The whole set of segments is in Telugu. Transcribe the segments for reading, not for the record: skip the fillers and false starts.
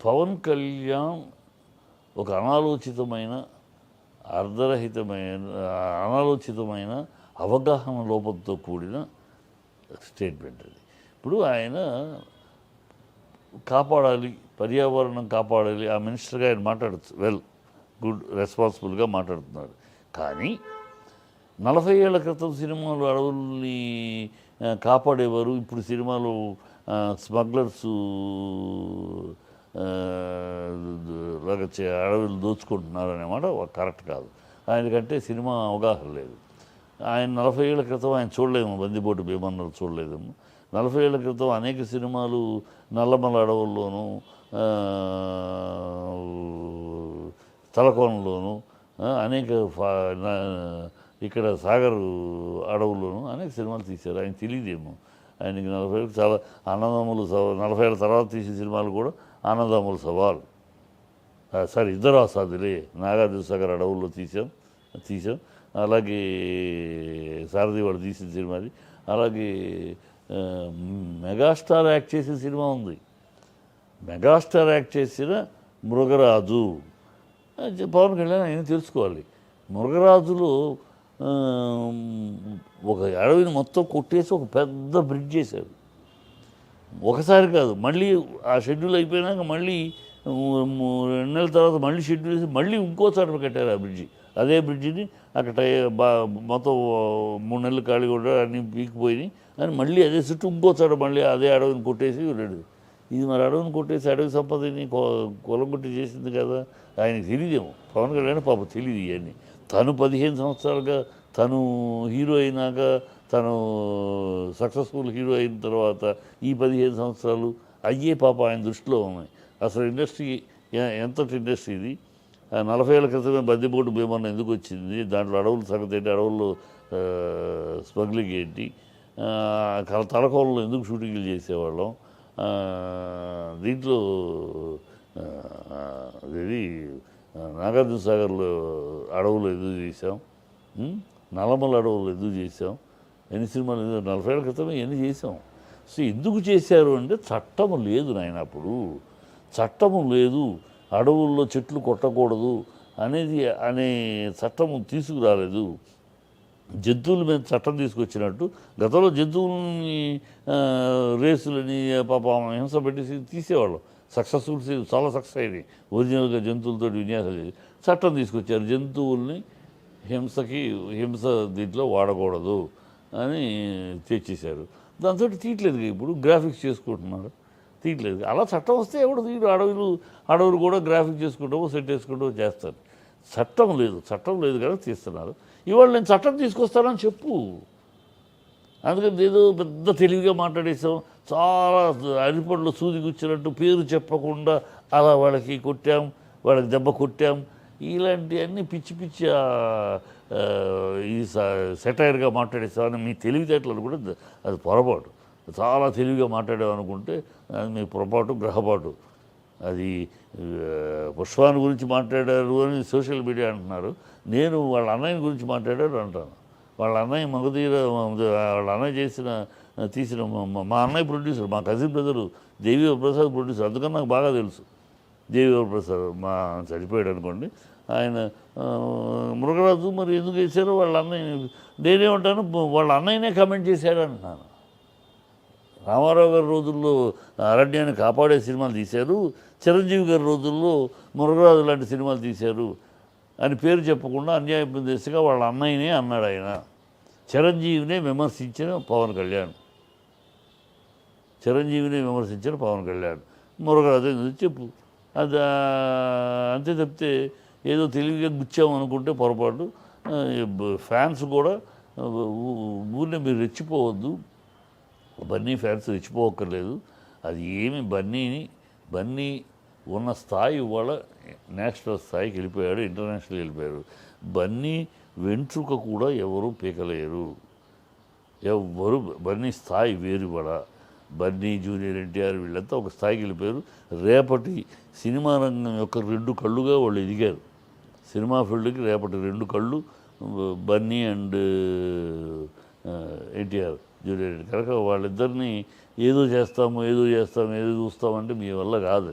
పవన్ కళ్యాణ్ ఒక అనాలోచితమైన అవగాహన లోపంతో కూడిన స్టేట్మెంట్ అది. ఇప్పుడు ఆయన కాపాడాలి, పర్యావరణం కాపాడాలి, ఆ మినిస్టర్గా ఆయన మాట్లాడచ్చు, గుడ్ రెస్పాన్సిబుల్గా మాట్లాడుతున్నారు. కానీ 40 ఏళ్ల క్రితం సినిమాలు అడవుల్ని కాపాడేవారు, ఇప్పుడు సినిమాలు స్మగ్లర్స్ లాగా అడవులు దోచుకుంటున్నారు అనేమాట కరెక్ట్ కాదు. ఆయనకంటే సినిమా అవగాహన లేదు. ఆయన 40 ఏళ్ల క్రితం ఆయన చూడలేము, బందిపోటు భీమన్నలు చూడలేదేమో. 40 ఏళ్ల క్రితం అనేక సినిమాలు నల్లమల అడవుల్లోనూ తలకోనలోను అనేక ఇక్కడ సాగర్ అడవుల్లోనూ అనేక సినిమాలు తీశారు. ఆయన తెలియదేమో, ఆయనకి 40 ఏళ్ళకి చాలా అన్నదమ్ములు 40 ఏళ్ళ తర్వాత తీసిన సినిమాలు కూడా అన్నదమ్ముల సవాల్, సారీ ఇద్దరు ఆసాదులే, నాగార్జున సాగర్ అడవుల్లో తీసాం. అలాగే సారథి వాడు తీసిన సినిమాది. అలాగే మెగాస్టార్ యాక్ట్ చేసిన సినిమా ఉంది, మెగాస్టార్ యాక్ట్ చేసిన మృగరాజు. పవన్ కళ్యాణ్ ఆయన తెలుసుకోవాలి. మృగరాజులో ఒక అడవిని మొత్తం కొట్టేసి ఒక పెద్ద బ్రిడ్జ్ చేశారు. ఒకసారి కాదు, మళ్ళీ ఆ షెడ్యూల్ అయిపోయినాక మళ్ళీ 2 నెలల తర్వాత మళ్ళీ షెడ్యూల్ చేసి మళ్ళీ ఇంకో చోట కట్టారు ఆ బ్రిడ్జి. అదే బ్రిడ్జిని అక్కడ మొత్తం 3 నెలలు ఖాళీ కూడా అన్నీ పీకిపోయినాయి అని మళ్ళీ అదే చుట్టూ ఇంకో చోట మళ్ళీ అదే అడవిని కొట్టేసి రెడీ. ఇది మరి అడవిని కొట్టేసి అడవి సంపదని కొలగొట్టి చేసింది కదా, ఆయనకి తెలియదేమో. పవన్ కళ్యాణ్ పాప తెలియదు ఇవన్నీ. తను 15 సంవత్సరాలుగా తను హీరో అయినాక, తను సక్సెస్ఫుల్ హీరో అయిన తర్వాత ఈ 15 సంవత్సరాలు అయ్యే పాప ఆయన దృష్టిలో ఉన్నాయి. అసలు ఇండస్ట్రీ ఎంతటి ఇండస్ట్రీ ఇది. 40 ఏళ్ల క్రితమే బందిపోటు భీమన్న ఎందుకు వచ్చింది, దాంట్లో అడవుల సంగతి ఏంటి, అడవుల్లో స్మగ్లింగ్ ఏంటి, తలకోలలో ఎందుకు షూటింగ్లు చేసేవాళ్ళం, దీంట్లో ఇది నాగార్జున సాగర్లో అడవులు ఎందుకు చేసాం, నల్లమల అడవులు ఎందుకు చేసాం, ఎన్ని సినిమాలు 40 ఏళ్ల క్రితమే ఎన్ని చేసాం. సో ఎందుకు చేశారు అంటే చట్టము లేదు నాయన. అప్పుడు చట్టము లేదు, అడవుల్లో చెట్లు కొట్టకూడదు అనే చట్టము తీసుకురాలేదు. జంతువుల మీద చట్టం తీసుకొచ్చినట్టు గతంలో జంతువులని రేసులని పాపం హింస పెట్టి తీసేవాళ్ళం. సక్సెస్ఫుల్ చాలా సక్సెస్ అయింది. ఒరిజినల్గా జంతువులతో విన్యాసాలు చేసి చట్టం తీసుకొచ్చారు, జంతువుల్ని హింస దీంట్లో వాడకూడదు అని తెచ్చేశారు. దాంతో తీయట్లేదు. ఇప్పుడు గ్రాఫిక్స్ చేసుకుంటున్నారు, తీయట్లేదు. అలా చట్టం వస్తే ఎవడు తీయడు. అడవులు కూడా గ్రాఫిక్స్ చేసుకుంటామో సెట్ వేసుకుంటామో చేస్తారు. చట్టం లేదు కదా తీస్తున్నారు. ఇవాళ నేను చట్టం తీసుకొస్తానని చెప్పు. అందుకని ఏదో పెద్ద తెలివిగా మాట్లాడేసాం, చాలా అరిపళ్ళు సూది గుచ్చినట్టు పేరు చెప్పకుండా అలా వాళ్ళకి కొట్టాం, వాళ్ళకి దెబ్బ కొట్టాం, ఇలాంటివన్నీ పిచ్చి పిచ్చి ఇది సెటైర్గా మాట్లాడేస్తామని మీ తెలివితేటలు కూడా అది పొరపాటు. చాలా తెలివిగా మాట్లాడామనుకుంటే అది మీ పొరపాటు, గ్రహపాటు. అది పుష్పాన్ని గురించి మాట్లాడారు అని సోషల్ మీడియా అంటున్నారు. నేను వాళ్ళ అన్నయ్య గురించి మాట్లాడారు అంటాను. వాళ్ళ అన్నయ్య వాళ్ళ అన్నయ్య తీసిన మా అన్నయ్య ప్రొడ్యూసర్, మా కజిన్ బ్రదరు దేవి ప్రసాద్ ప్రొడ్యూసర్. అందుకని నాకు బాగా తెలుసు. దేవి ప్రసాద్ చనిపోయాడు అనుకోండి. ఆయన మృగరాజు మరి ఎందుకు చేశారో వాళ్ళ అన్నయ్య, నేనేమంటాను వాళ్ళ అన్నయ్యనే కమెంట్ చేశాడు అంటున్నాను. రామారావు గారి రోజుల్లో అరణ్యాన్ని కాపాడే సినిమాలు తీశారు, చిరంజీవి గారి రోజుల్లో మృగరాజు లాంటి సినిమాలు తీశారు అని పేరు చెప్పకుండా అన్యాయం దిశగా వాళ్ళ అన్నయ్యనే అన్నాడు ఆయన. చిరంజీవినే విమర్శించిన పవన్ కళ్యాణ్, మృగరాజు ఎందుకు చెప్పు. అది అంతే తప్పితే ఏదో తెలివిగా గుచ్చామనుకుంటే పొరపాటు. ఫ్యాన్స్ కూడా ఊరినే మీరు రెచ్చిపోవద్దు, బన్నీ ఫ్యాన్స్ రెచ్చిపోవక్కర్లేదు. అది ఏమి బన్నీ ఉన్న స్థాయి ఇవాళ నేషనల్ స్థాయికి వెళ్ళిపోయాడు, ఇంటర్నేషనల్ వెళ్ళిపోయారు. బన్నీ వెంట్రుక కూడా ఎవరు పీకలేరు. బన్నీ స్థాయి వేరు. ఇవాళ బన్నీ, జూనియర్ ఎన్టీఆర్ వీళ్ళంతా ఒక స్థాయికి వెళ్ళిపోయారు. రేపటి సినిమా రంగం యొక్క 2 కళ్ళుగా వాళ్ళు ఎదిగారు. సినిమా ఫీల్డ్కి రేపటి 2 కళ్ళు బన్నీ అండ్ ఎన్టీఆర్, జూనియర్ ఎన్టీఆర్. కనుక వాళ్ళిద్దరినీ ఏదో చేస్తాము ఏదో చూస్తామంటే మీ వల్ల కాదు.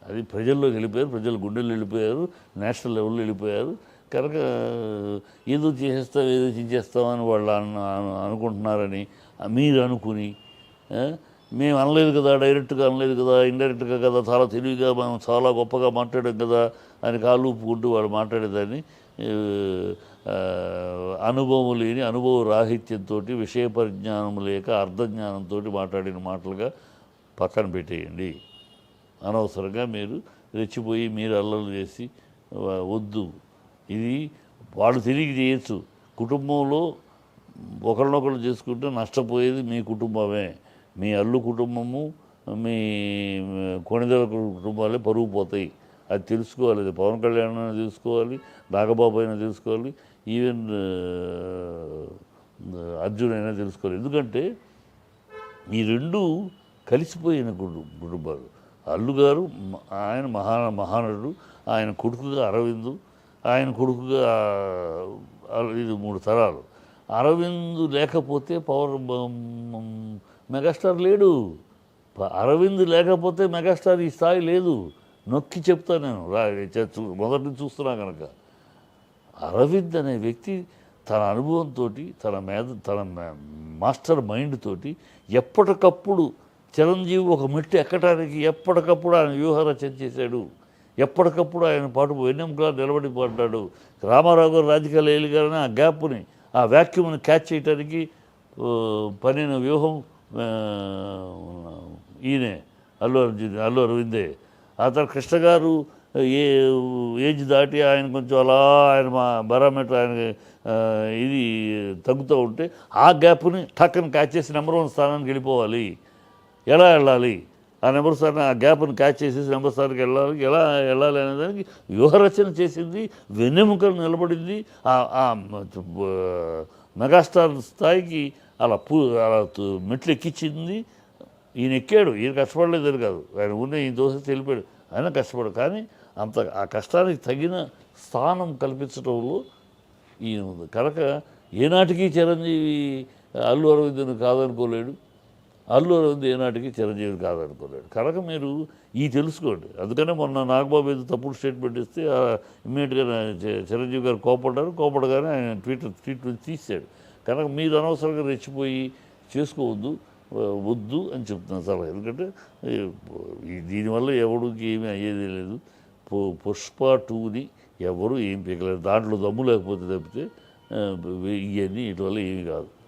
అది ప్రజల్లోకి వెళ్ళిపోయారు, ప్రజల గుండెల్లో వెళ్ళిపోయారు, నేషనల్ లెవెల్లో వెళ్ళిపోయారు. కనుక ఏదో చేసేస్తాం ఏదో చేసేస్తాం అని వాళ్ళు అనుకుంటున్నారని మీరు అనుకుని మేము అనలేదు కదా, డైరెక్ట్గా అనలేదు కదా, ఇండైరెక్ట్గా కదా, చాలా తెలివిగా మనం చాలా గొప్పగా మాట్లాడాం కదా అని కాళ్ళు ఊపుకుంటూ వాళ్ళు మాట్లాడేదాన్ని అనుభవం లేని అనుభవ రాహిత్యంతో, విషయ పరిజ్ఞానం లేక అర్థజ్ఞానంతో మాట్లాడిన మాటలుగా పక్కన పెట్టేయండి. అనవసరంగా మీరు రెచ్చిపోయి మీరు అల్లలు చేసి వద్దు. ఇది వాళ్ళు తిరిగి చేయొచ్చు. కుటుంబంలో ఒకరినొకరు చేసుకుంటే నష్టపోయేది మీ కుటుంబమే. మీ అల్లు కుటుంబము, మీ కొణిదెల కుటుంబాలే పరుగు పోతాయి. అది తెలుసుకోవాలి. అది పవన్ కళ్యాణ్ అయినా తెలుసుకోవాలి, నాగబాబు అయినా తెలుసుకోవాలి, ఈవెన్ అర్జున్ అయినా తెలుసుకోవాలి. ఎందుకంటే ఈ రెండు కలిసిపోయిన కుటుంబాలు. అల్లు గారు ఆయన మహానటుడు, ఆయన కొడుకుగా అరవింద్, ఆయన కొడుకుగా ఇది 3 తరాలు. అరవింద్ లేకపోతే మెగాస్టార్ లేడు. అరవింద్ లేకపోతే మెగాస్టార్ ఈ స్థాయి లేదు. నొక్కి చెప్తా నేను, మొదటి నుంచి చూస్తున్నా కనుక. అరవింద్ అనే వ్యక్తి తన అనుభవంతో, తన మాస్టర్ మైండ్ తోటి ఎప్పటికప్పుడు చిరంజీవి ఒక మెట్టు ఎక్కడానికి ఎప్పటికప్పుడు ఆయన వ్యూహరచన చేశాడు. ఎప్పటికప్పుడు ఆయన పాటు వెన్నెముకలా నిలబడి పడ్డాడు. రామారావు గారు రాజకీయాలు వేయగానే ఆ గ్యాప్ని, ఆ వ్యాక్యూమ్ని క్యాచ్ చేయడానికి పనిన వ్యూహం ఈయనే అల్లు అరవిందే. ఆ తర్వాత కృష్ణ గారు ఏజ్ దాటి ఆయన కొంచెం అలా ఆయన బరామీటర్ ఆయన ఇది తగ్గుతూ ఉంటే ఆ గ్యాప్ని టక్కని క్యాచ్ చేసి నెంబర్ 1 స్థానానికి వెళ్ళిపోవాలి. ఎలా వెళ్ళాలి, ఆ నెంబర్ స్థానం ఆ గ్యాప్ని క్యాచ్ చేసేసి నెంబర్ స్థానానికి ఎలా వెళ్ళాలి అనే దానికి వ్యూహరచన చేసింది, వెన్నెముకలు నిలబడింది. మెగాస్టార్ స్థాయికి అలా మెట్లు ఎక్కించింది. ఈయన ఎక్కాడు, ఈయన కష్టపడలేదు కాదు, ఆయన ఉన్న ఈయన దోశ తెలిపాడు, ఆయన కష్టపడు. కానీ ఆ కష్టానికి తగిన స్థానం కల్పించడంలో ఈయన ఉంది. కనుక ఏనాటికి చిరంజీవి అల్లు అరవింద్ని కాదనుకోలేడు, అల్లు అరవింద్ ఏనాటికి చిరంజీవిని కాదనుకోలేడు. కనుక మీరు తెలుసుకోండి. అందుకనే మొన్న నాగబాబు ఏదో తప్పుడు స్టేట్మెంట్ ఇస్తే ఇమ్మీడియట్గా చిరంజీవి గారు కోపడగానే ఆయన ట్వీట్ తీసాడు. కనుక మీరు అనవసరంగా రెచ్చిపోయి వద్దు అని చెప్తున్నాను సలహా. ఎందుకంటే దీనివల్ల ఎవరికి ఏమీ అయ్యేది లేదు. పుష్ప 2ని ఎవరు ఏం పీకలేదు. దాంట్లో దమ్ము లేకపోతే తప్పితే ఇవన్నీ వీటి వల్ల ఏమీ కాదు.